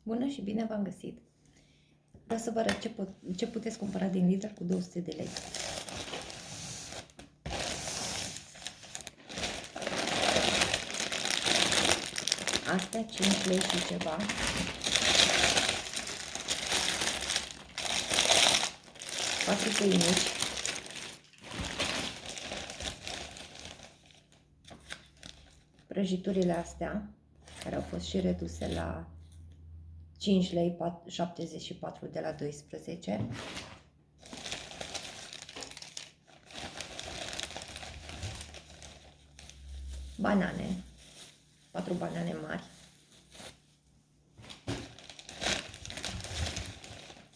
Bună și bine v-am găsit! Vreau să vă arăt ce puteți cumpăra din Lidl cu 200 de lei. Astea 5 lei și ceva. Patru pâinici. Prăjiturile astea, care au fost și reduse la 5 lei 74 de la 12. Banane, 4 banane mari.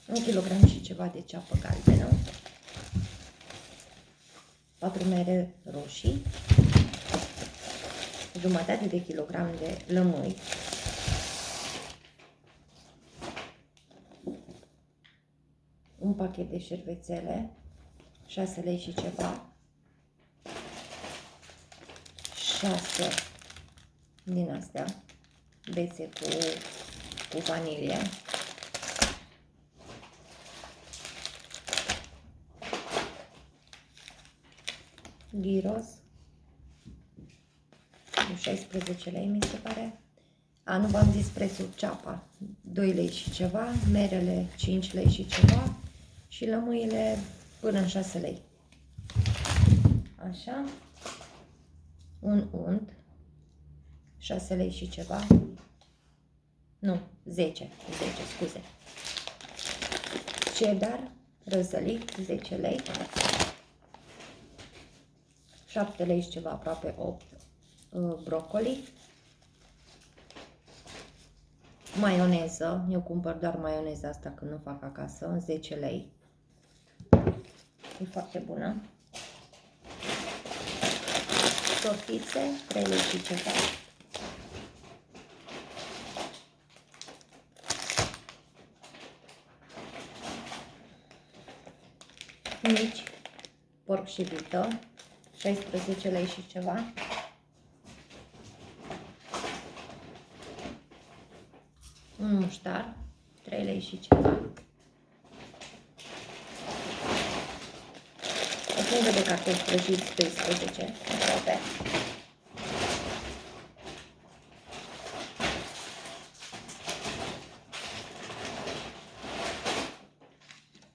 1 kg și ceva de ceapă galbenă. 4 mere roșii. Jumătate de kilogram de lămâi. Un pachet de șervețele, 6 lei și ceva. 6 din astea, bețe cu vanilie. Gyros, 16 lei mi se pare. Nu v-am zis prețul, ceapa 2 lei și ceva, merele 5 lei și ceva și lămâile până în 6 lei. Așa. Un unt, 6 lei și ceva. Nu, 10, scuze. Cheddar, răzălit, 10 lei. 7 lei și ceva, aproape 8. Broccoli. Maioneză, eu cumpăr doar maioneza asta când nu fac acasă, 10 lei. E foarte bună. Tortițe, 3 lei și ceva. Mici, porc și vită, 16 lei și ceva. Un muștar, 3 lei și ceva. O pungă de cartofi prăjiți, 12, aproape.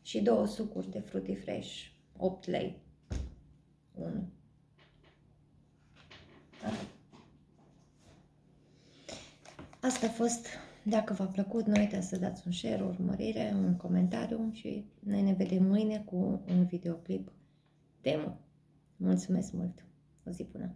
Și 2 sucuri de fruity fresh, 8 lei. 1. Asta a fost. Dacă v-a plăcut, nu uitați să dați un share, o urmărire, un comentariu și noi ne vedem mâine cu un videoclip demo. Mulțumesc mult! O zi bună!